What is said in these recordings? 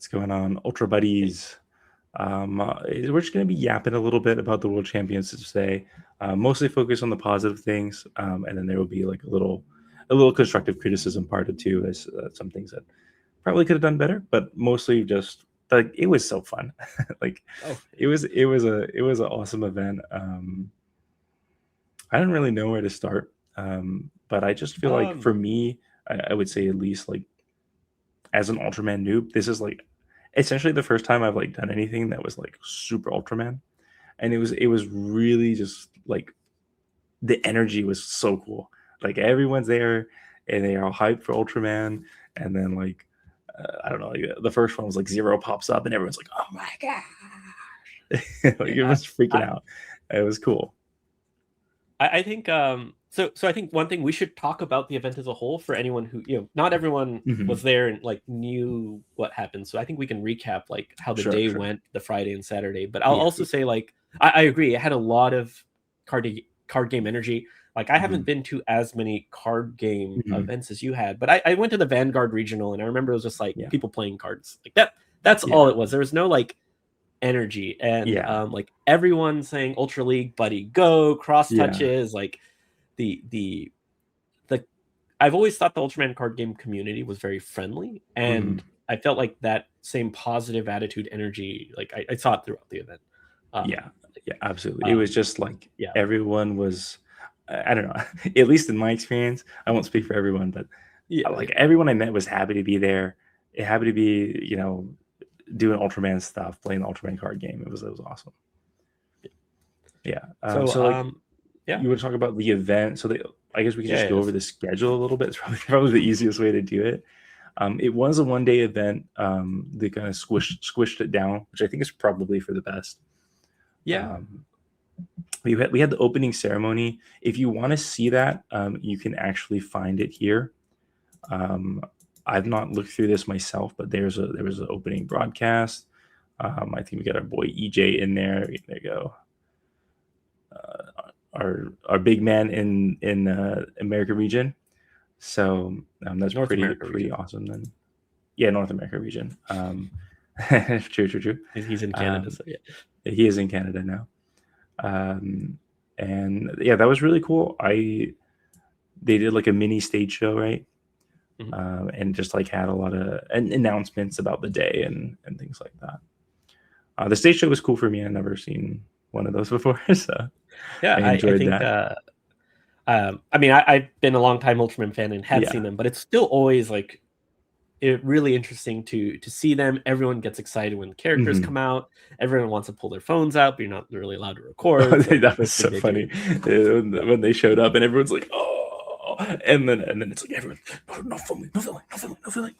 What's going on, Ultra Buddies? We're just going to be yapping a little bit about the World Championships today, mostly focus on the positive things, and then there will be like a little constructive criticism part of too, as some things that probably could have done better, but mostly just like it was so fun. Like Oh, it was an awesome event. I don't really know where to start, but I just feel like for um, me, I would say at least like as an Ultraman noob, this is like essentially the first time I've like done anything that was like super Ultraman, and it was really just like the energy was so cool. Like everyone's there, and they are all hyped for Ultraman, and then like I don't know, like, the first one was like Zero pops up, and everyone's like, "Oh my god!" Like yeah, everyone's freaking I, out. It was cool. I think so I think one thing we should talk about the event as a whole for anyone who not everyone Hmm. was there and like knew what happened. So I think we can recap like how the Sure, day sure. went, the Friday and Saturday. But I'll Yeah. also say like I agree, it had a lot of card game energy. Like I haven't Hmm. been to as many card game Hmm. events as you had, but I went to the Vanguard regional and I remember it was just like Yeah. people playing cards like that. That's all Yeah. it was. There was no like energy and Yeah. like everyone saying Ultra League, Buddy Go, cross Yeah. touches, like the the I've always thought the Ultraman card game community was very friendly, Hmm. and I felt like that same positive attitude, energy, like I saw it throughout the event. Yeah. Um, Yeah. Absolutely. It was um, just like yeah, everyone was. I don't know. At least in my experience, I won't speak for everyone, but yeah, like everyone I met was happy to be there. It happy to be, doing Ultraman stuff, playing the Ultraman card game. It was awesome. Yeah. So So like yeah, you want to talk about the event? So I guess we could just yeah, go over the schedule a little bit. It's probably the easiest way to do it. It was a 1 day event. They kind of squished it down, which I think is probably for the best. yeah. Um, we had the opening ceremony. If you want to see that, you can actually find it here. Um, I've not looked through this myself, but there was an opening broadcast. I think we got our boy EJ in there. There you go. Our big man in America region. So that's North America pretty region. awesome. Then yeah, North America region. True, true, true. He's in Canada, Um, so yeah. he is in Canada now. Um, and yeah, that was really cool. They did like a mini stage show, right? Mhm. And just like had a lot of announcements about the day and things like that. The stage show was cool for me. I've never seen one of those before, so Yeah, I I enjoyed think that. I mean I've been a long time Ultraman fan and had seen Yeah. them, but it's still always like really interesting to see them. Everyone gets excited when characters Hmm. come out. Everyone wants to pull their phones out, but you're not really allowed to record. So the That was first thing so they do, funny when they showed up and everyone's like, "Oh," and then it's like everyone, "No filming, no filming, no filming, no filming."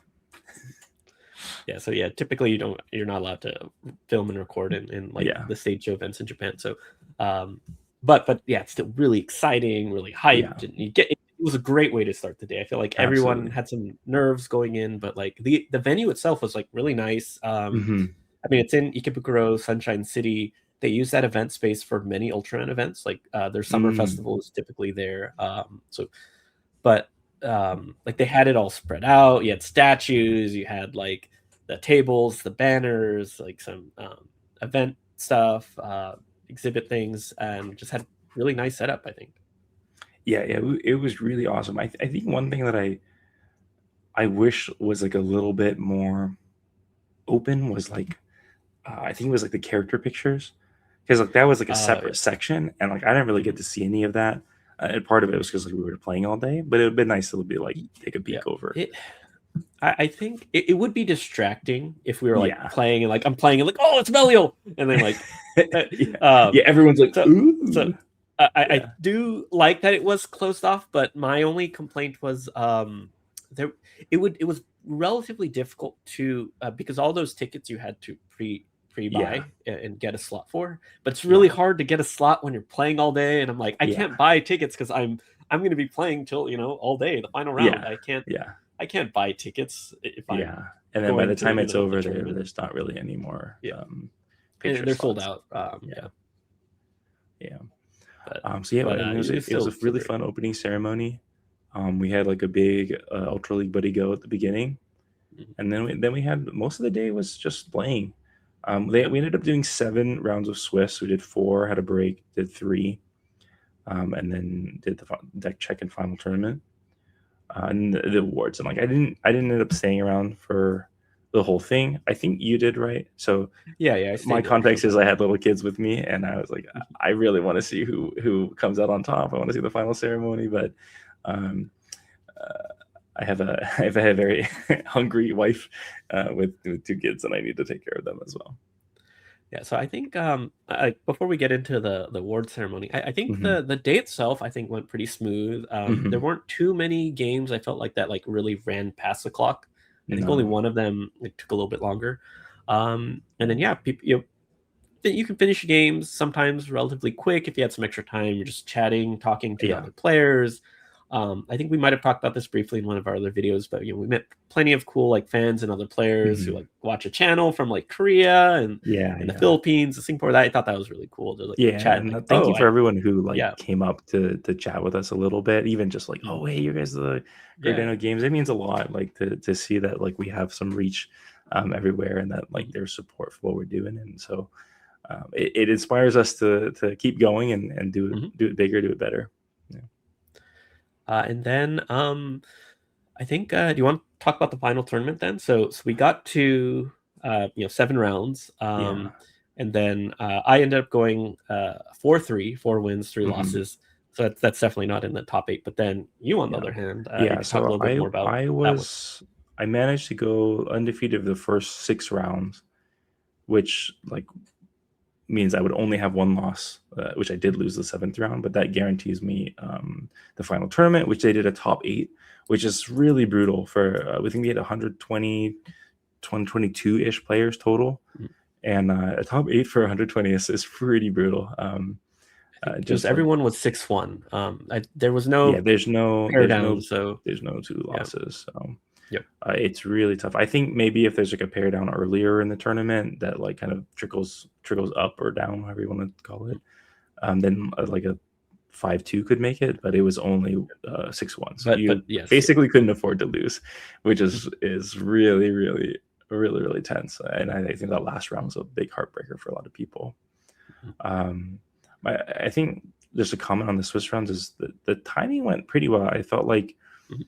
yeah. So yeah, typically you're not allowed to film and record in like Yeah, the stage show events in Japan. So, um, but yeah, it's still really exciting, really yeah, hyped, and it was a great way to start the day. I feel like everyone absolutely. had some nerves going in, but like the venue itself was like really nice. Hmm. I mean, it's in Ikebukuro, Sunshine City. They use that event space for many Ultraman events. Like their summer Mm. festival is typically there. But like they had it all spread out. You had statues. You had like the tables, the banners, like some event stuff, exhibit things, and just had really nice setup. I think. Yeah, yeah, it was really awesome. I think one thing that I wish was like a little bit more open was like I think it was like the character pictures, because like that was like a Yeah. separate section, and like I didn't really get Mhm. to see any of that. And part of it was because like we were playing all day, but it would be nice to be like take a Yeah. peek over. It I think it would be distracting if we were like Yeah. playing and like I'm playing and like, oh, it's Melio, and then like uh, Yeah. Yeah, um everyone's like, so so "Ooh." I Yeah. do like that it was closed off, but my only complaint was there it was relatively difficult to because all those tickets you had to Yeah. pre-buy and get a slot for, but it's really Yeah. hard to get a slot when you're playing all day, and I'm like I Yeah. can't buy tickets because I'm going to be playing till all day the final round. Yeah. Yeah. I can't buy tickets if I'm Yeah. And then by going the to time it's the over, tournament. there's not really any more Yeah, and picture they're sold slots. out. Yeah. Yeah, Yeah. but So yeah, but I mean, it was it was still a still really great. fun opening ceremony. We had like a big Ultra League Buddy Go at the beginning. Mhm. and then we had most of the day was just playing. Yeah. We ended up doing 7 rounds of Swiss. We did 4, had a break, did 3, and then did the deck check and final tournament, and the awards. And like I didn't end up staying around for the whole thing. I think you did, right? So Yeah, yeah, I my stayed there for context is the I had little kids with me, and I was like, Mhm. I really want to see who comes out on top. I want to see the final ceremony, but um, I have a I have a very hungry wife with 2 kids, and I need to take care of them as well. Yeah, so I think before we get into the award ceremony, I think Hmm. the day itself I think went pretty smooth. There Hmm. weren't too many games I felt like that like really ran past the clock. I think only No. one of them like, took a little bit longer. And then yeah, people you can finish games sometimes relatively quick if you had some extra time. You're just chatting, talking to the Yeah. other players. I think we might have talked about this briefly in one of our other videos, but we met plenty of cool like fans and other players who Hmm. like watch a channel from like Korea Yeah. and the Yeah. Philippines, Singapore. That I thought that was really cool to like Yeah, chat and and like, thank you oh, for I everyone who like yeah, came up to chat with us a little bit, even just like, mm, oh hey, you guys are the Great yeah, Dano Games. It means a lot, like to see that like we have some reach everywhere, and that like mhm, there's support for what we're doing, and so it inspires us to keep going and mhm. do it bigger, do it better. Yeah. And then I think do you want to talk about the final tournament then? So we got to 7 rounds, Yeah. and then I ended up going 4-3, 4 wins, three Hmm. losses. So that's definitely not in the top 8. But then you, on the Yeah. other hand, you Yeah. could talk a So little bit more about that one. I managed to go undefeated the first 6 rounds, which like means I would only have 1 loss, which I did lose the 7th round, but that guarantees me the final tournament, which they did a top 8, which is really brutal for, we think they had 120, 122 ish players total. Mhm. And a top 8 for 120 is pretty brutal. I think it was Just like, everyone was 6-1. There was yeah, no pair down, so there's no 2 yeah, losses. So yep. it's really tough. I think maybe if there's like a pair down earlier in the tournament that like kind of trickles up or down, however you want to call it, then like a 5-2 could make it, but it was only 6-1. So But you yes, yeah. basically couldn't afford to lose, which Mhm. is really, really, really, really tense. And I think that last round was a big heartbreaker for a lot of people. Mhm. Um, I think just a comment on the Swiss rounds is that the timing went pretty well. I felt like Mhm.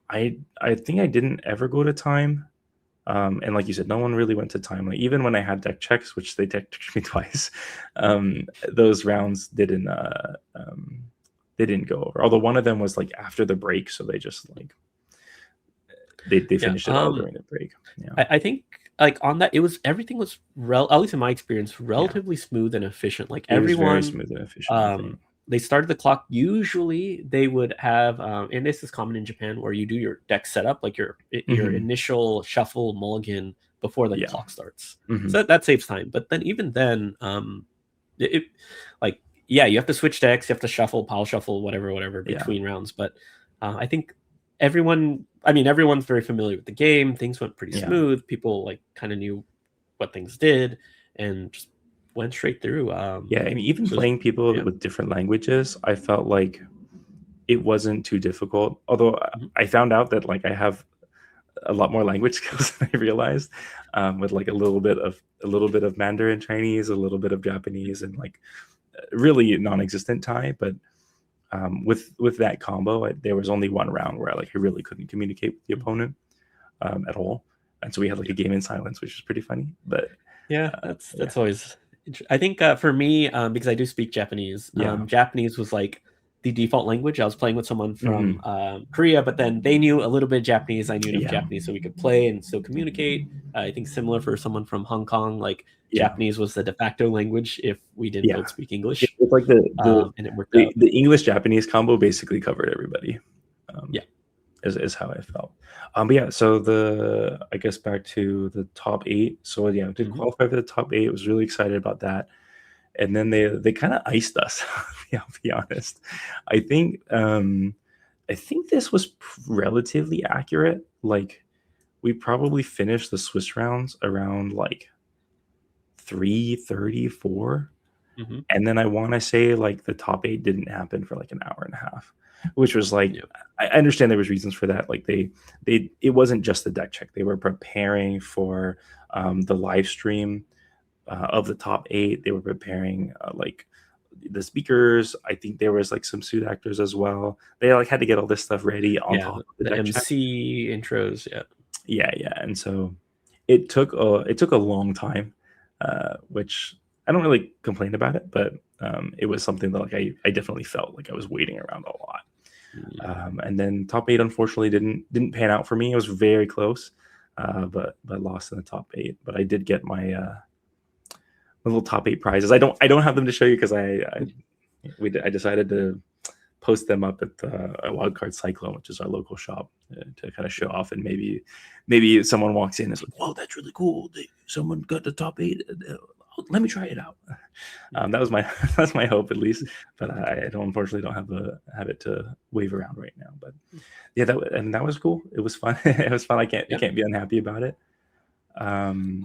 I think I didn't ever go to time. And like you said, no one really went to time. Like even when I had deck checks, which they checked me twice, those rounds they didn't go over. Although one of them was like after the break, so they just like they Yeah. finished it all during the break. Yeah, I think like on that, it was everything was at least in my experience, yeah, relatively smooth and efficient. Like it was very everyone, smooth and efficient. I um, think. they started the clock. Usually, they would have, and this is common in Japan, where you do your deck setup, like your Hmm. initial shuffle mulligan before the Yeah. clock starts. Hmm. So that saves time. But then even then, it like yeah, you have to switch decks, you have to shuffle, pile shuffle, whatever Yeah. between rounds. But I think everyone's very familiar with the game. Things went pretty Yeah. smooth. People like kind of knew what things did and just went straight through. Yeah. I mean, even So it was, playing people yeah. with different languages, I felt like it wasn't too difficult. Although Mhm. I found out that like I have a lot more language skills than I realized, with like a little bit of Mandarin Chinese, a little bit of Japanese, and like really non-existent Thai. But with that combo, there was only 1 round where I really couldn't communicate with the Mhm. opponent at all, and so we had like Yeah. a game in silence, which is pretty funny. But Yeah, yeah, that's always. I think for me, because I do speak Japanese, yeah, Japanese was like the default language. I was playing with someone from hmm, Korea, but then they knew a little bit of Japanese. I knew enough yeah, Japanese so we could play and still communicate. I think similar for someone from Hong Kong, like yeah, Japanese was the de facto language if we didn't yeah. both speak English, It's like and it worked out. the English Japanese combo basically covered everybody. Um, Yeah. is how I felt. But yeah, so I guess back to the top 8. So yeah, did Hmm. qualify for the top 8. Was really excited about that. And then they kind of iced us. Yeah, I'll be honest. I think I think this was relatively accurate. Like we probably finished the Swiss rounds around like 3:34, Hmm. and then I want to say like the top 8 didn't happen for like an hour and a half. which was like, Yeah. I understand there was reasons for that. Like it wasn't just the deck check. They were preparing for the live stream of the top 8. They were preparing like the speakers. I think there was like some suit actors as well. They like had to get all this stuff ready on Yeah, top of the the deck check. MC intros. Yeah. Yeah, and so it took a long time, which I don't really complain about it, but it was something that like I definitely felt like I was waiting around a lot. And then top 8 unfortunately didn't pan out for me. It was very close, but lost in the top 8. But I did get my little top 8 prizes. I don't have them to show you because I decided to post them up at the Wildcard Cyclone, which is our local shop, to kind of show off. And maybe someone walks in and is like, "Whoa, that's really cool! Someone got the top 8. Let me try it out." That was my that's my hope at least. But I unfortunately don't have it to wave around right now. But yeah, that was cool. It was fun. It was fun. I can't be unhappy about it. And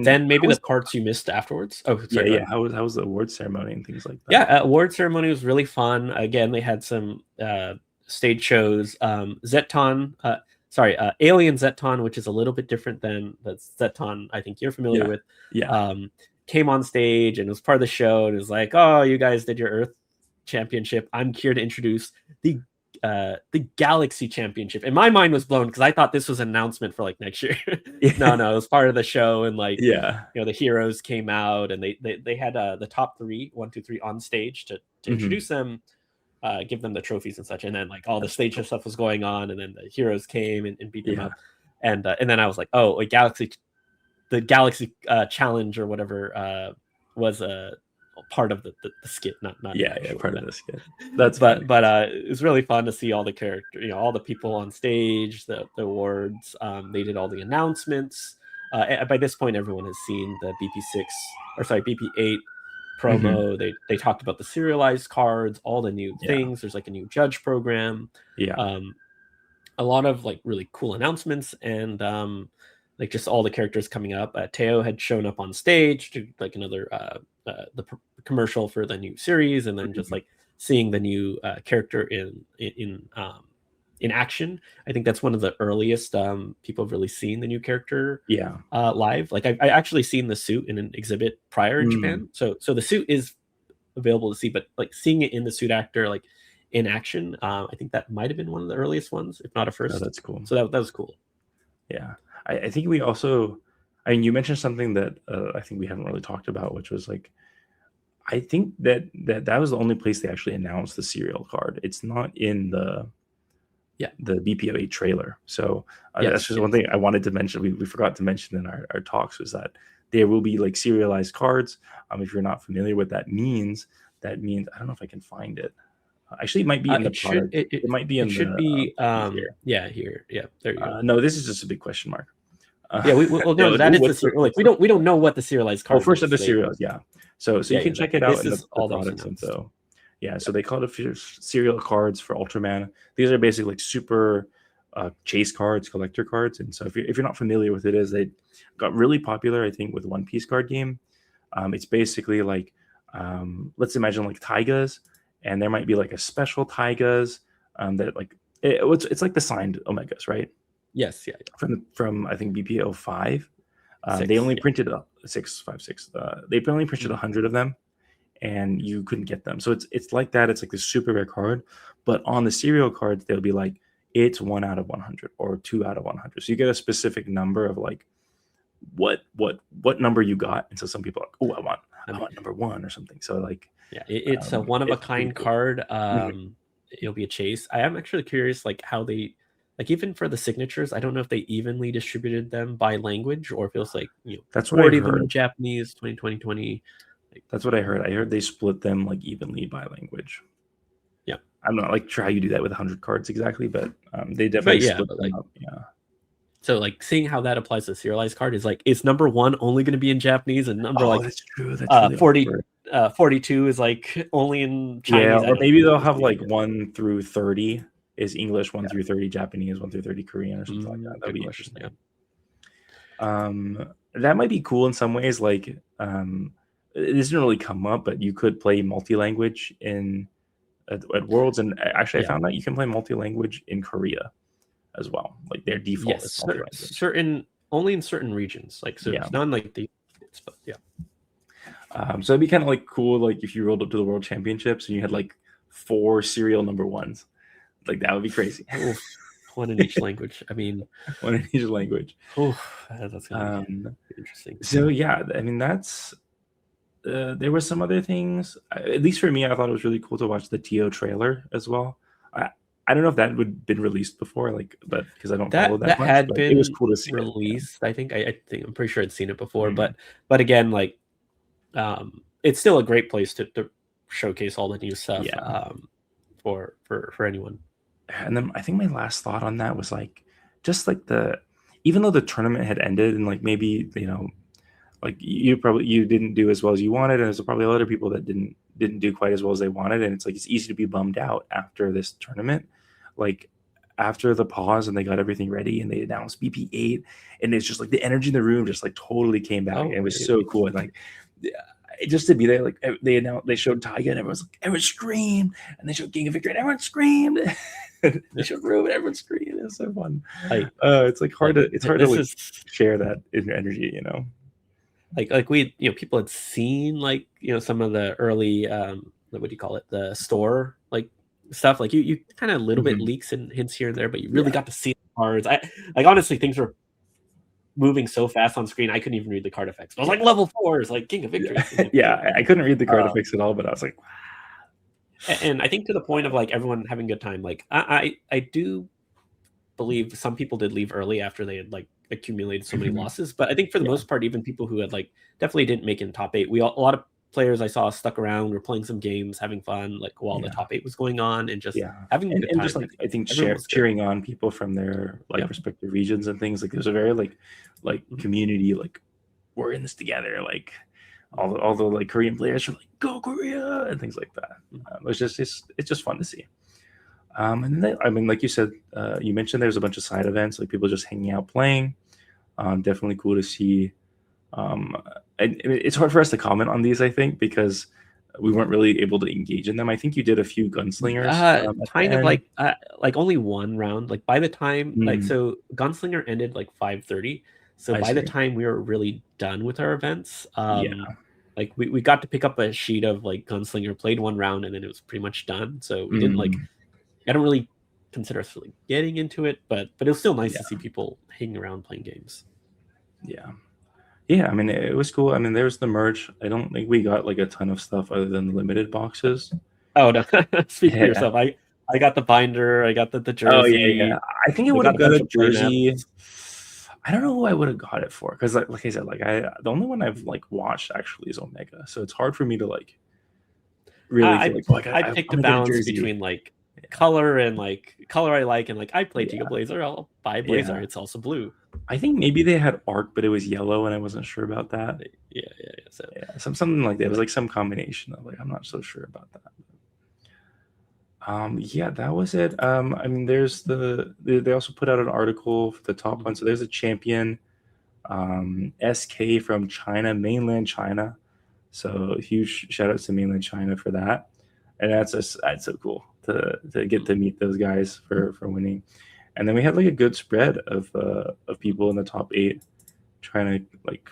then maybe the was parts you missed afterwards. Oh, yeah, sorry. yeah. How was the award ceremony and things like that? Yeah, award ceremony was really fun. Again, they had some stage shows. Zeton, Alien Zeton, which is a little bit different than the Zeton I think you're familiar with. Yeah. Came on stage and was part of the show and was like, "Oh, you guys did your Earth Championship. I'm here to introduce the Galaxy Championship." And my mind was blown because I thought this was an announcement for like next year. No, it was part of the show. And like, Yeah. the heroes came out and they had the top 3, 1, 2, 3 on stage to introduce them, give them the trophies and such. And then like all the stage stuff was going on, and then the heroes came and beat them up. And then I was like, oh, like the Galaxy Challenge or whatever was a part of the skit, not part event. of the skit. That's but it was really fun to see all the characters, all the people on stage, the awards. They did all the announcements. By this point, everyone has seen the BP8 promo. They talked about the serialized cards, all the new things. There's like a new judge program. A lot of like really cool announcements, and like just all the characters coming up. Teo had shown up on stage to like another the commercial for the new series, and then just like seeing the new character in action. I think that's one of the earliest people have really seen the new character live. Like I actually seen the suit in an exhibit prior in Japan, so the suit is available to see, but like seeing it in the suit actor like in action, I think that might have been one of the earliest ones, if not a first. Oh, that's cool. So that was cool. Yeah, I think we also, I mean, you mentioned something that I think we haven't really talked about, which was like, I think that was the only place they actually announced the serial card. It's not in the BPO8 trailer. So that's just one thing I wanted to mention. We forgot to mention in our talks, was that there will be like serialized cards. If you're not familiar what that means, I don't know if I can find it. Actually, it might be in the product. It might be in the. It should be. Here. Here. Yeah, there you go. No, this is just a big question mark. No, that is the like we don't know what the serialized card. Oh, first of the serials, So you can check it out in the products info. So they call it serial cards for Ultraman. These are basically like super chase cards, collector cards. And so if you're not familiar with it, they got really popular, I think, with One Piece card game. It's basically like let's imagine like Taigas, and there might be like a special Taigas that like it's like the signed Omegas, right? Yes, From I think BPO 5. They only printed 656. They only printed 100 of them, and you couldn't get them. So it's like that. It's like this super rare card, but on the serial cards they'll be like it's 1 out of 100 or 2 out of 100. So you get a specific number of like what number you got. And so some people are like, oh, I want number 1 or something. So like it's a one of a kind card. It'll be a chase. I am actually curious like how they. Like even for the signatures, I don't know if they evenly distributed them by language or if it was like that's what I heard. Them in Japanese, 20. That's what I heard. I heard they split them like evenly by language. Yeah, I'm not like sure how you do that with 100 cards exactly, but they definitely split them up. Yeah. So like seeing how that applies to serialized card is like, is number 1 only going to be in Japanese and number that's true. That's really 42 is like only in Chinese. Yeah, or maybe they'll have like 1 through 30. Is English 1 through 30, Japanese 1 through 30, Korean or something like that. That'd be interesting. That might be cool in some ways. Like it doesn't really come up, but you could play multi-language in at Worlds, and actually I Yeah. found out you can play multi-language in Korea as well. Like their default is Yes. multi-language. Certain only in certain regions. Like so, Yeah. it's not in, like the States, but yeah. So it'd be kind of like cool, like if you rolled up to the World Championships and you had like 4 serial number ones, like that would be crazy. Oof, one in each language. I mean, One in each language. that's gonna be interesting. So yeah, I mean that's there were some other things. At least for me, I thought it was really cool to watch the TO trailer as well. I I don't know if that would been released before, like, but because I don't follow That that much, had but it was been cool to see it. released. I think I think I'm pretty sure I'd seen it before, Mhm. but again, like it's still a great place to showcase all the new stuff Yeah. for anyone. And then I think my last thought on that was like just like the even though the tournament had ended and like maybe like you didn't do as well as you wanted, and there's probably a lot of people that didn't do quite as well as they wanted, and it's like it's easy to be bummed out after this tournament, like after the pause and they got everything ready and they announced BP8, and it's just like the energy in the room just like totally came back, and Oh, it was so cool, and like just to be there, like they showed Taiga and everyone screamed, and they showed King of Victory and everyone screamed. They showed Rube and everyone screamed. It was so fun. It's like hard to this like is share that energy. like we people had seen like some of the early what do you call it, the store like stuff, like you kind of a little bit Mhm. leaks and hints here and there, but you really Yeah. got to see the cards. I like honestly things were moving so fast on screen I couldn't even read the card effects. I was like level 4s, like King of Victory. Yeah. Yeah. I couldn't read the card Um, effects at all, but I was like, and I think to the point of like everyone having a good time, like I do believe some people did leave early after they had like accumulated so many mhm. losses. But I think for the Yeah. most part, even people who had like definitely didn't make it in top 8, a lot of players I saw stuck around, were playing some games, having fun, like while the Yeah. top 8 was going on, and just Yeah. having a good And just time. I like think I think everyone was good. cheering on people from their like Yeah. respective regions and things. Like there's a very like Mhm. community, like we're in this together. Like all the like Korean players are like, go Korea and things like that. Mhm. It's just fun to see. And then I mean, like you said, you mentioned there's a bunch of side events, like people just hanging out playing. Definitely cool to see. Um, and it's hard for us to comment on these, I think, because we weren't really able to engage in them. I think you did a few gunslingers at the Kind of end. like only one round. Like by the time, like Mm, so, Gunslinger ended like 5:30. So I by the see. time we were really done with our events, Yeah. like we got to pick up a sheet of like Gunslinger, played one round, and then it was pretty much done. So we didn't like. Mm, I don't really consider us really getting into it, but it was still nice yeah. to see people hanging around playing games. Yeah. Yeah. I mean, it was cool. I mean, there's the merch. I don't think we got like a ton of stuff other than the limited boxes. Oh no! Speak for Yeah. yourself. I got the binder. I got the Oh yeah, yeah. jersey. I think I We would got have a got bunch a of playmats. jersey. I don't know who I would have got it for because, like I said, like the only one I've like watched actually is Omega, so it's hard for me to like really feel I like, oh, I I picked a want to get a balance jersey. between like Yeah, color and like color I like, and like I play Teal yeah, Blazer. I'll buy Blazer. yeah. It's also blue. I think maybe they had Arc, but it was yellow, and I wasn't sure about that. Yeah. So Yeah, something like that. It was like some combination of like I'm not so sure about that. Yeah, that was it. I mean, there's they also put out an article for the top one. So there's a champion, SK from China, mainland China. So huge shout out to mainland China for that. And that's so cool to get to meet those guys for winning. And then we had like a good spread of people in the top 8 trying to like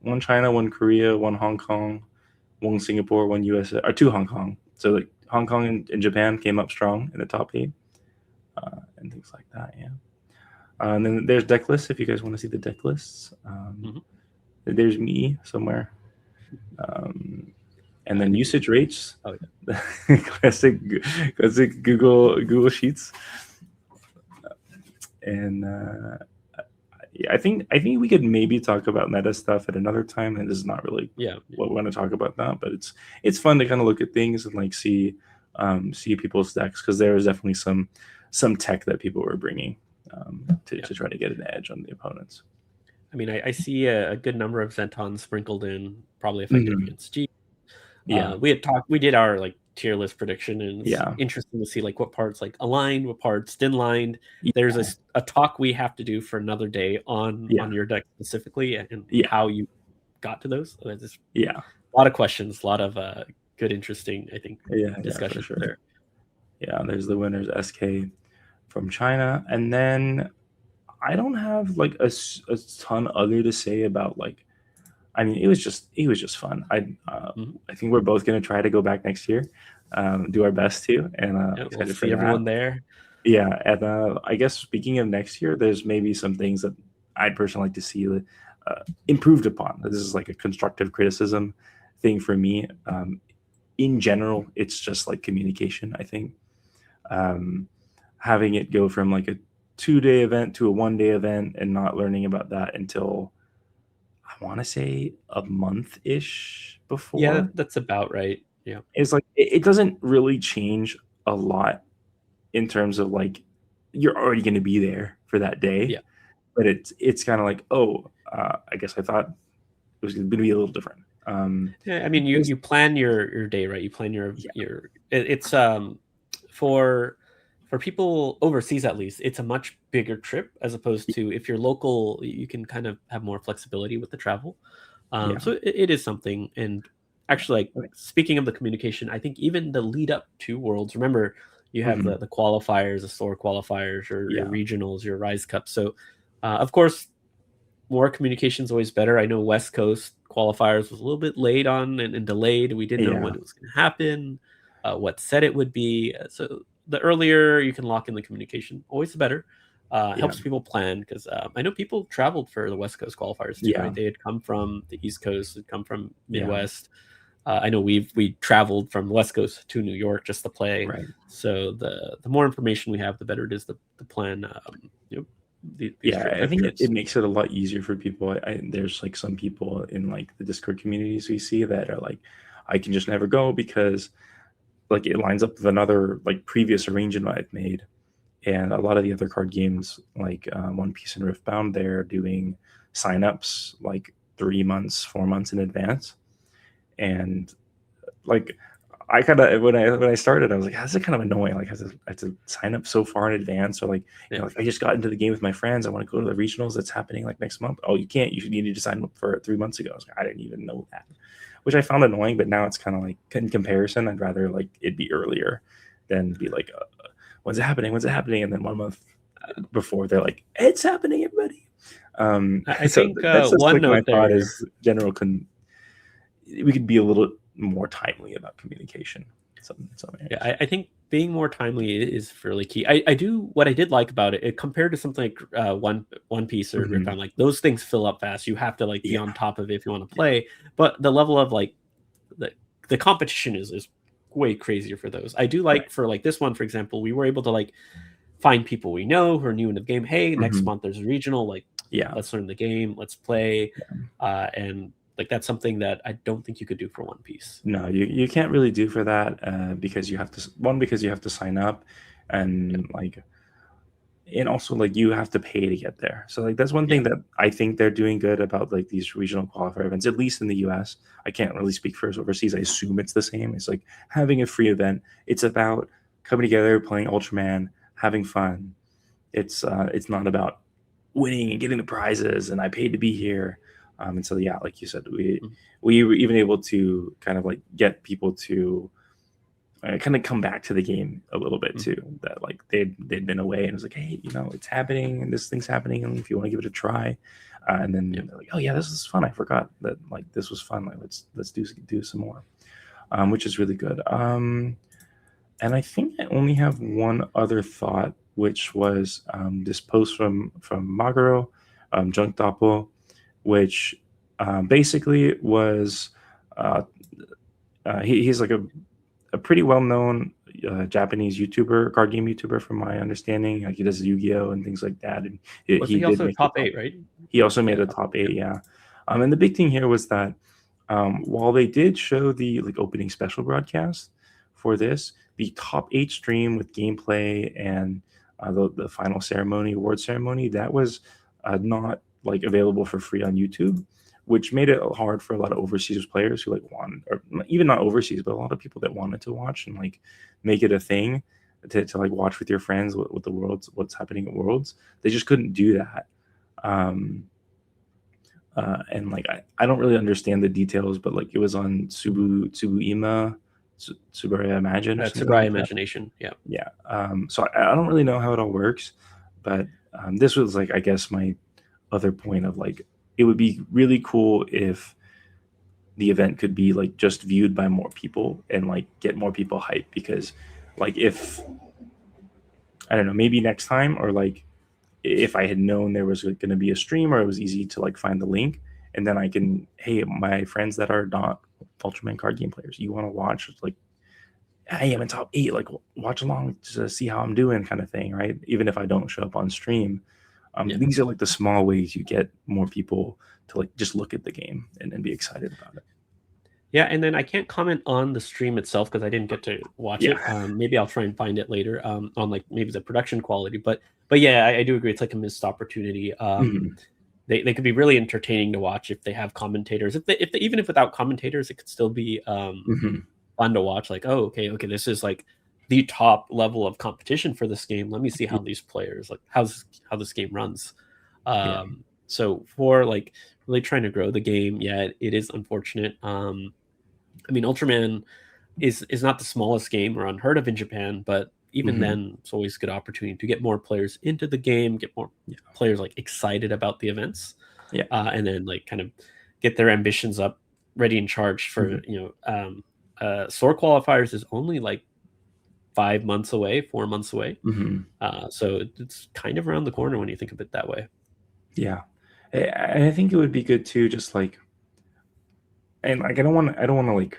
one China, one Korea, one Hong Kong, one Singapore, one USA, or two Hong Kong. So like Hong Kong and Japan came up strong in the top 8 and things like that. Yeah. And then there's deck lists if you guys want to see the deck lists. There's me somewhere. And then usage rates. oh classic Google Sheets. And yeah, I think we could maybe talk about meta stuff at another time. And this is not really yeah. what we want to talk about now, but it's fun to kind of look at things and like see people's decks because there was definitely some tech that people were bringing to try to get an edge on the opponents. I mean, I see a good number of Zentons sprinkled in, probably effective Mhm. against G. Yeah, We did our like tier list prediction, and it's yeah, interesting to see like what parts like aligned, what parts didn't aligned. yeah, There's a talk we have to do for another day yeah, on your deck specifically and yeah, how you got to those. There's yeah, a lot of questions, a lot of good, interesting, I think, yeah, for discussions sure. there. Yeah, there's the winners SK from China, and then I don't have like a ton other to say about like. I mean, it was just fun. Mhm. I think we're both gonna try to go back next year, do our best to, and Yeah, we'll excited for see that. everyone there. Yeah, and I guess speaking of next year, there's maybe some things that I'd personally like to see improved upon. This is like a constructive criticism thing for me. In general, it's just like communication. I think um, having it go from like a 2 day event to a 1 day event and not learning about that until I want to say a month ish Yeah, before that's about right. Yeah. is like it doesn't really change a lot in terms of like you're already going to be there for that day, Yeah. but it's kind of like, oh, I guess I thought it was going to be a little different. Yeah, I mean, There's- you plan your day, right? You plan yeah, it's for people overseas at least, it's a much bigger trip as opposed to if you're local, you can kind of have more flexibility with the travel. yeah, So it is something. And actually, like right. speaking of the communication, I think even the lead up to Worlds, remember you have Mhm. the qualifiers, the store qualifiers, your Yeah, regionals, your Rise Cup. So of course more communication is always better. I know West Coast qualifiers was a little bit late on and delayed. We didn't know yeah, when it was going to happen, what set it would be. So the earlier you can lock in the communication, always the better. yeah, Helps people plan because I know people traveled for the West Coast qualifiers too, yeah, right? They had come from the East Coast, had come from yeah, Midwest. I know we traveled from the West Coast to New York just to play. right. So the more information we have, the better it is to plan. These Yeah, I type think it trips. makes it a lot easier for people. There's like some people in like the Discord communities we see that are like, I can just never go because like it lines up with another like previous arrangement I've made. And a lot of the other card games, like One Piece and Riftbound, they're doing signups like 3 months, 4 months in advance. And like I kind of when I started, I was like, "That's kind of annoying. Like, I have to sign up so far in advance, or like, Yeah. like I just got into the game with my friends. I want to go to the regionals that's happening like next month. Oh, you can't. You needed to sign up for it 3 months ago. I was like, I didn't even know that, which I found annoying. But now it's kind of like in comparison, I'd rather like it be earlier than be like, when's it happening? When's it happening? And then 1 month before they're like, it's happening, everybody. I So think that's just one like my note thought there. is general. We could be a little more timely about communication. Some Yeah, areas. I think being more timely is fairly key. I do what I did like about it, compared to something like One Piece or Mhm. Rippon, like those things fill up fast. You have to like be Yeah, on top of it if you want to yeah, play. But the level of like the competition is way crazier for those. I do right. like for like this one, for example, we were able to like find people we know who are new in the game. Hey, next Mhm. month there's a regional. Like, Yeah, let's learn the game. Let's play. yeah. And like that's something that I don't think you could do for One Piece. No, you can't really do for that because you have to because you have to sign up, Yeah, and like and also like you have to pay to get there. So like that's one yeah, thing that I think they're doing good about like these regional qualifier events, at least in the US. I can't really speak for overseas. I assume it's the same. It's like having a free event. It's about coming together, playing Ultraman, having fun. It's not about winning and getting the prizes and I paid to be here. And so yeah, like you said, mhm, we were even able to kind of like get people to kind of come back to the game a little bit mhm. too. That like they'd been away and it was like, hey, it's happening and this thing's happening, and if you want to give it a try, and Yeah. then they're like, oh yeah, this is fun. I forgot that like this was fun. Like let's do some more, which is really good. And I think I only have one other thought, which was this post from Magaro, Junk Doppel, which basically was uh, he's like a pretty well known Japanese YouTuber, card game YouTuber, from my understanding. Like he does Yu-Gi-Oh and things like that, and Wasn't he he did also make the top top. eight, right? He also Yeah, made a top. top eight, Yep. yeah. And the big thing here was that while they did show the like opening special broadcast for this, the top eight stream with gameplay and the final ceremony, award ceremony, that was not like available for free on YouTube, which made it hard for a lot of overseas players who like wanted, or even not overseas, but a lot of people that wanted to watch and like make it a thing to like watch with your friends with the worlds, what's happening at worlds. They just couldn't do that. Um, and like I don't really understand the details, but like it was on Tsubuima Tsuburaya Imagine or something Tsuburaya like that. Imagination. Yeah. Yeah. So I don't really know how it all works, but this was like, I guess, my other point of like, it would be really cool if the event could be like just viewed by more people and like get more people hyped, because like if I don't know, maybe next time, or like if I had known there was going to be a stream, or it was easy to like find the link, and then I can, hey, my friends that are not Ultraman card game players, you want to watch like, hey, I'm in top 8, like watch along to see how I'm doing, kind of thing, right? Even if I don't show up on stream, Yeah. these are like the small ways you get more people to like just look at the game and be excited about it. Yeah, and then I can't comment on the stream itself because I didn't get to watch Yeah. it. Maybe I'll try and find it later on like maybe the production quality. But yeah, I do agree it's like a missed opportunity. Mhm. They could be really entertaining to watch if they have commentators. If they even if without commentators, it could still be Mhm. fun to watch. Like, oh, okay, this is like the top level of competition for this game. Let me see how these players like how this game runs. Yeah. So for like really trying to grow the game, yeah, it is unfortunate. I mean, Ultraman is not the smallest game or unheard of in Japan, but even Mhm. then, it's always a good opportunity to get more players into the game, get more Yeah. players like excited about the events, Yeah. and then like kind of get their ambitions up, ready and charged for Mhm. SOAR qualifiers is only like 5 months away, 4 months away. Mhm. So it's kind of around the corner when you think of it that way. Yeah. I think it would be good too, just like, and like I don't want to like,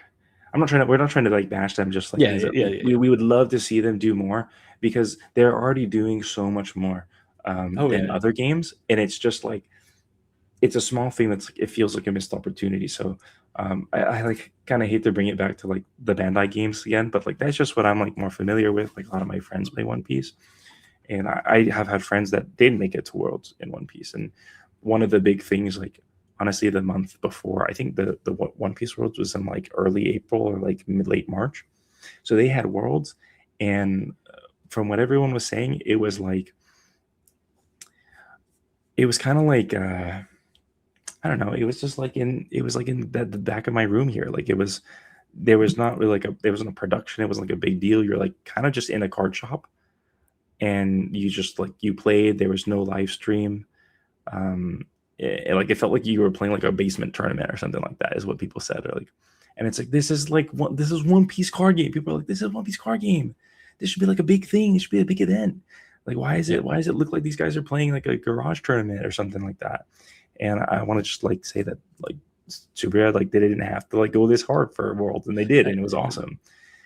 we're not trying to like bash them, just like Yeah, things that yeah, like, yeah, yeah. we would love to see them do more, because they're already doing so much more Oh than yeah, other games, and it's just like, it's a small thing that's like, it feels like a missed opportunity. So I like kind of hate to bring it back to like the Bandai games again, but like that's just what I'm like more familiar with. Like a lot of my friends play One Piece, and I have had friends that didn't make it to Worlds in One Piece. And one of the big things, like honestly, the month before, I think the One Piece Worlds was in like early April or like mid late March, so they had Worlds, and from what everyone was saying, it was like, it was kind of like I don't know, it was just like it was like in the back of my room here. Like it was, there was not really like there wasn't a production, it wasn't like a big deal. You're like kind of just in a card shop, and you just like, you played, there was no live stream. Like it felt like you were playing like a basement tournament or something like that, is what people said. Or like, and it's like, this is One Piece card game. People are like, this is One Piece card game, this should be like a big thing, it should be a big event. Like yeah. why does it look like these guys are playing like a garage tournament or something like that? And I want to just like say that like Subria, like they didn't have to like go this hard for Worlds, and they did, and it was awesome.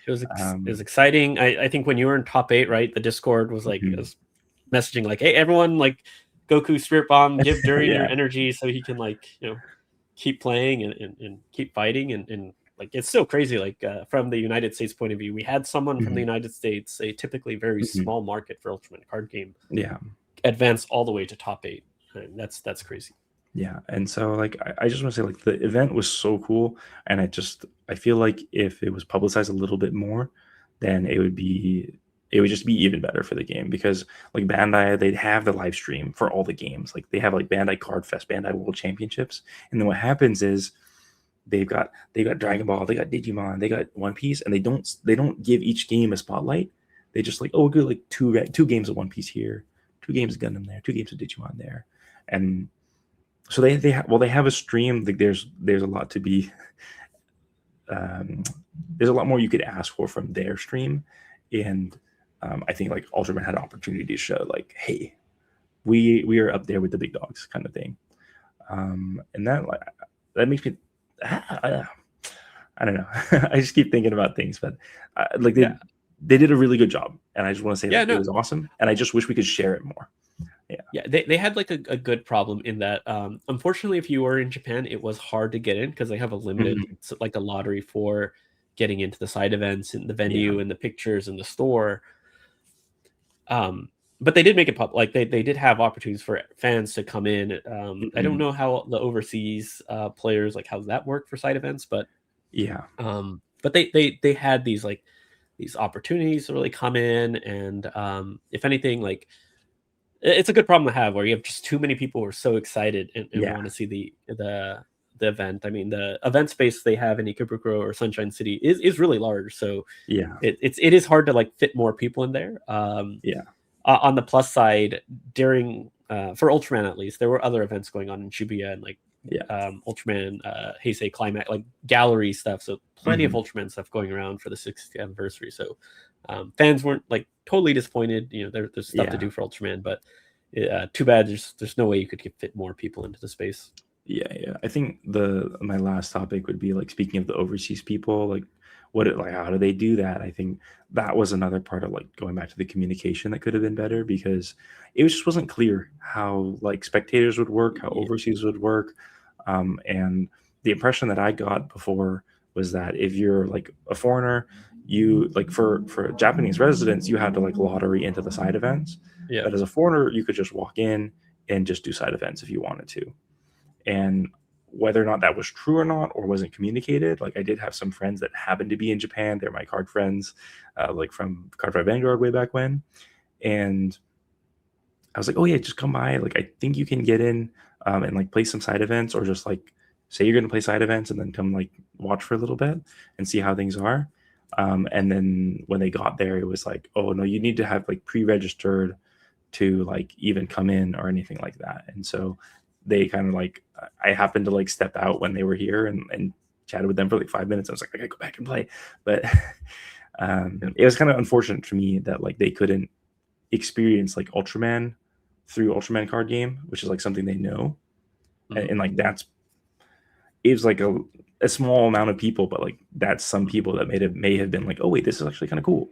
It was exciting. I think when you were in top 8, right, the Discord was like Mhm. was messaging like, "Hey, everyone, like Goku Spirit Bomb, give Durin your Yeah. energy so he can like keep playing and keep fighting." And like it's so crazy. Like from the United States point of view, we had someone from the Mhm. United States, a typically very Mhm. small market for Ultimate card game, Yeah. advance all the way to top 8. And that's crazy. Yeah. And so like I just want to say like the event was so cool, and I feel like if it was publicized a little bit more, then it would just be even better for the game, because like Bandai, they'd have the live stream for all the games. Like they have like Bandai Card Fest, Bandai World Championships, and then what happens is they got Dragon Ball, they got Digimon, they got One Piece, and they don't give each game a spotlight. They just like, oh, good, like two games of One Piece here, 2 games of Gundam there, 2 games of Digimon there. And so they have a stream. Like there's a lot to be um, there's a lot more you could ask for from their stream. And I think like Ultraman had an opportunity to show like, hey, we are up there with the big dogs, kind of thing. And that makes me I don't know. I just keep thinking about things, but like Yeah. they did a really good job, and I just want to say Yeah, that it no. was awesome, and I just wish we could share it more. Yeah. Yeah, they had like a good problem in that unfortunately if you were in Japan it was hard to get in because they have a limited Mhm. like a lottery for getting into the side events and the Yeah. venue and the pictures and the store. Um, but they did make it like they did have opportunities for fans to come in. I don't Mhm. know how the overseas players like how that work for side events, Yeah. but they had these like these opportunities to really come in and if anything like it's a good problem to have where you have just too many people who are so excited and Yeah. want to see the the event. I mean, the event space they have in Ikebukuro or Sunshine City is really large, so Yeah. it is hard to like fit more people in there. Yeah. On the plus side, during for Ultraman at least, there were other events going on in Shibuya and like Yeah. Ultraman Heisei Climax, like gallery stuff. So plenty of Mhm. Ultraman stuff going around for the 60th anniversary. So fans weren't like totally disappointed. You know, there's stuff to Yeah. do for Ultraman, but too bad there's no way you could fit more people into the space. Yeah. I think my last topic would be like, speaking of the overseas people, like how do they do that? I think that was another part of like going back to the communication that could have been better, because just wasn't clear how like spectators would work, how Yeah. overseas would work. And the impression that I got before was that if you're like a foreigner, you like for Japanese residents, you had to like lottery into the side events. Yeah. But as a foreigner, you could just walk in and just do side events if you wanted to. And whether or not that was true or not, or wasn't communicated, like I did have some friends that happened to be in Japan. They're my card friends, like from Card Fight Vanguard way back when. And I was like, oh yeah, just come by. Like I think you can get in and like play some side events, or just like say you're gonna play side events and then come like watch for a little bit and see how things are. And then when they got there, it was like, oh no, you need to have like pre-registered to like even come in or anything like that. And so they kind of like, I happened to like step out when they were here and chatted with them for like 5 minutes. I was like, I gotta go back and play. But it was kind of unfortunate for me that like they couldn't experience like Ultraman through Ultraman card game, which is like something they know. And like it was like a small amount of people, but like that's some people that may have been like, oh wait, this is actually kind of cool.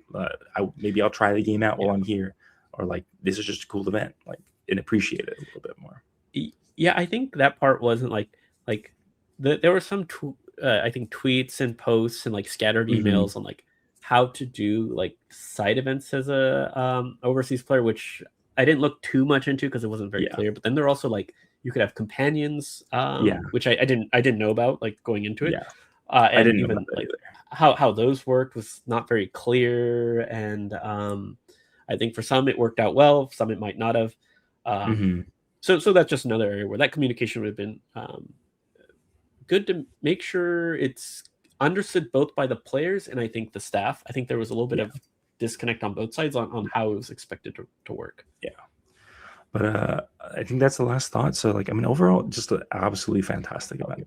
Maybe I'll try the game out while I'm here, or like this is just a cool event, like, and appreciate it a little bit more. Yeah, I think that part wasn't like there were some I think tweets and posts and like scattered Mhm. emails on like how to do like side events as a overseas player, which I didn't look too much into because it wasn't very Yeah. clear. But then there are also like you could have companions, Yeah. which I didn't know about like going into it, Yeah. I and didn't know about even that like either. how those worked was not very clear. And I think for some it worked out well, for some it might not have. Um, Mhm. so that's just another area where that communication would have been good to make sure it's understood both by the players and I think the staff. I think there was a little bit Yeah. of disconnect on both sides on how it was expected to work. Yeah. But I think that's the last thought. So like, I mean, overall, just an absolutely fantastic event.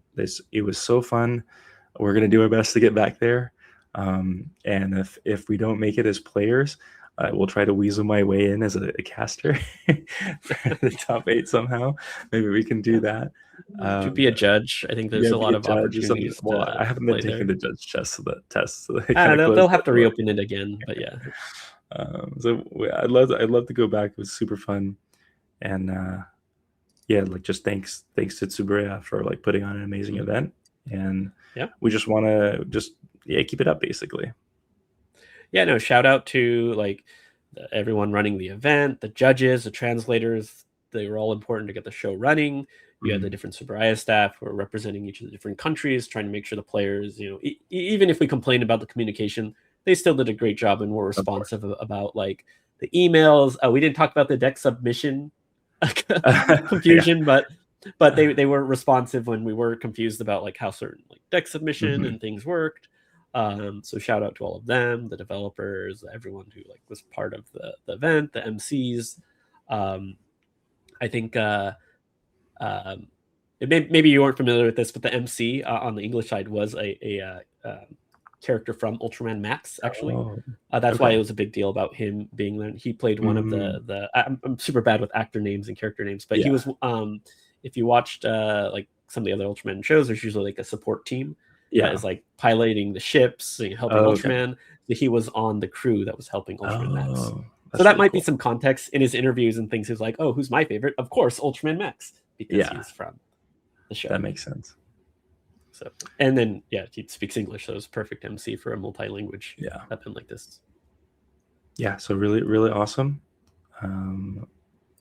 It was so fun. We're gonna do our best to get back there. And if we don't make it as players, I will try to weasel my way in as a caster for the top 8 somehow. Maybe we can do that. To be a Um, judge, I think there's yeah, a be lot a of judge or something. opportunities Well, I to haven't been play taking there. the judge test, so they kind of They'll closed have that to door. reopen it again, but yeah. So I'd love to go back. It was super fun. And yeah, like just thanks to Tsuburaya for like putting on an amazing event. And Yeah. we just want to keep it up, basically. Yeah, no, shout out to like everyone running the event, the judges, the translators. They were all important to get the show running. You had the different Subaraya staff who are representing each of the different countries, trying to make sure the players, even if we complained about the communication, they still did a great job and were Of course. responsive about like the emails. We didn't talk about the deck submission Yeah. confusion, but they were responsive when we were confused about like how certain like deck submission Mhm. and things worked. So shout out to all of them, the developers, everyone who like was part of the event, the MCs. I think maybe you weren't familiar with this, but the MC on the English side was a character from Ultraman Max, actually. Oh, That's why okay. it was a big deal about him being there. He played one of Mm, I'm super bad with actor names and character names, but he yeah. was if you watched like some of the other Ultraman shows, there's usually like a support team that Yeah. is like piloting the ships and helping Oh, okay. Ultraman. He was on the crew that was helping Ultraman Max. Oh, So that's that really might be cool. some context in his interviews and things. He's like, "Oh, who's my favorite? Of course, Ultraman Max, because Yeah, he's from the that show." makes sense. So, and then yeah, he speaks English, so it's perfect MC for a multi-language Yeah. event like this. Yeah. So really, really awesome.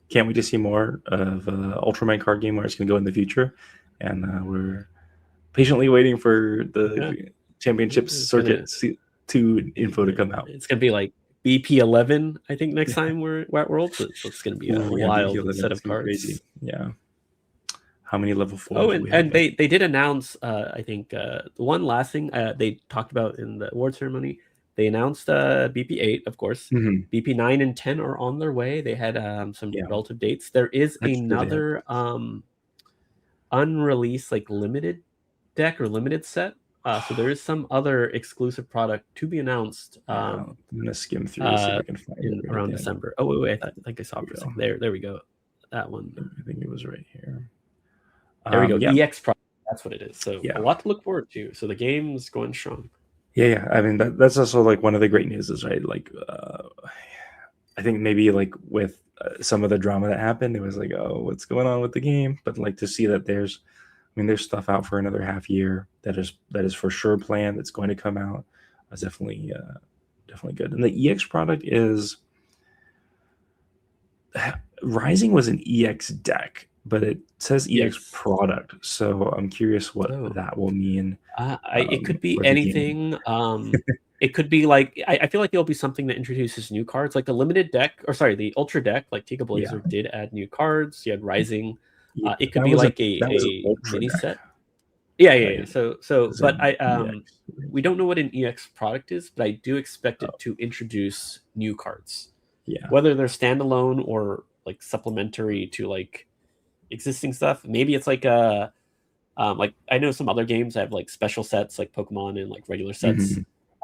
Can't wait to see more of Ultraman card game, where it's going to go in the future. And we're patiently waiting for Yeah, the championship it's gonna circuit 2 info to come out. it's gonna be like BP11, I think, next time we're at Worlds. So it's gonna be a Ooh, yeah, wild BQ11 set is of gonna be crazy. cards. Yeah. How many level Oh, 4s do we have and left? they did announce, I think, one last thing they talked about in the award ceremony. They announced BP8, of course. Mhm. BP9 and 10 are on their way. They had some Yeah, relative dates. There is that's true, they had another dates. unreleased, like, limited deck or limited set. So there is some other exclusive product to be announced Yeah, I'm gonna skim through to see if I can find it in right around again. December. Oh, wait, wait, I think I saw Here it for we a go. second. There we go. That one. I think it was right here. There we go. Yeah, EX product. That's what it is. So a yeah. lot to look forward to. So the game's going strong. Yeah. I mean, that's also like one of the great news is, right? Like, I think maybe like with some of the drama that happened, it was like, oh, what's going on with the game? But like to see that I mean, there's stuff out for another half year that is for sure planned. That's going to come out. That's definitely good. And the EX product is Rising was an EX deck, but it says EX Yes. product. So I'm curious what Oh, that will mean it could be for the game. anything. It could be like I feel like there'll be something that introduces new cards, like the limited deck, or sorry, the ultra deck. Like Tiga Yeah, Blazer did add new cards. You had Rising. yeah, It could be like that was an a ultra mini deck, set. Yeah. right? So, As but in EX. we don't know what an EX product is, but I do expect Oh, it to introduce new cards, yeah. whether they're standalone or like supplementary to like existing stuff. Maybe it's like I know some other games have like special sets like Pokemon and like regular sets,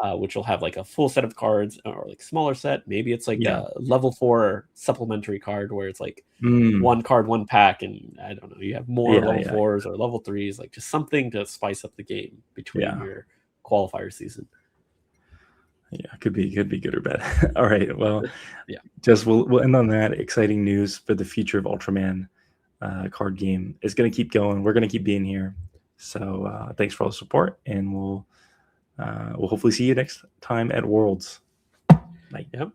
Mhm. which will have like a full set of cards or like smaller set. Maybe it's like Yeah. a level 4 supplementary card where it's like Mm. one card, one pack, and I don't know, you have more Yeah, level yeah, fours or level threes, like just something to spice up the game between yeah. your qualifier season. Yeah, could be good or bad. All right. Well, Yeah. just we'll end on that exciting news for the future of Ultraman card game. It's going to keep going. We're going to keep being here. So thanks for all the support, and we'll hopefully see you next time at Worlds. Bye. Yep.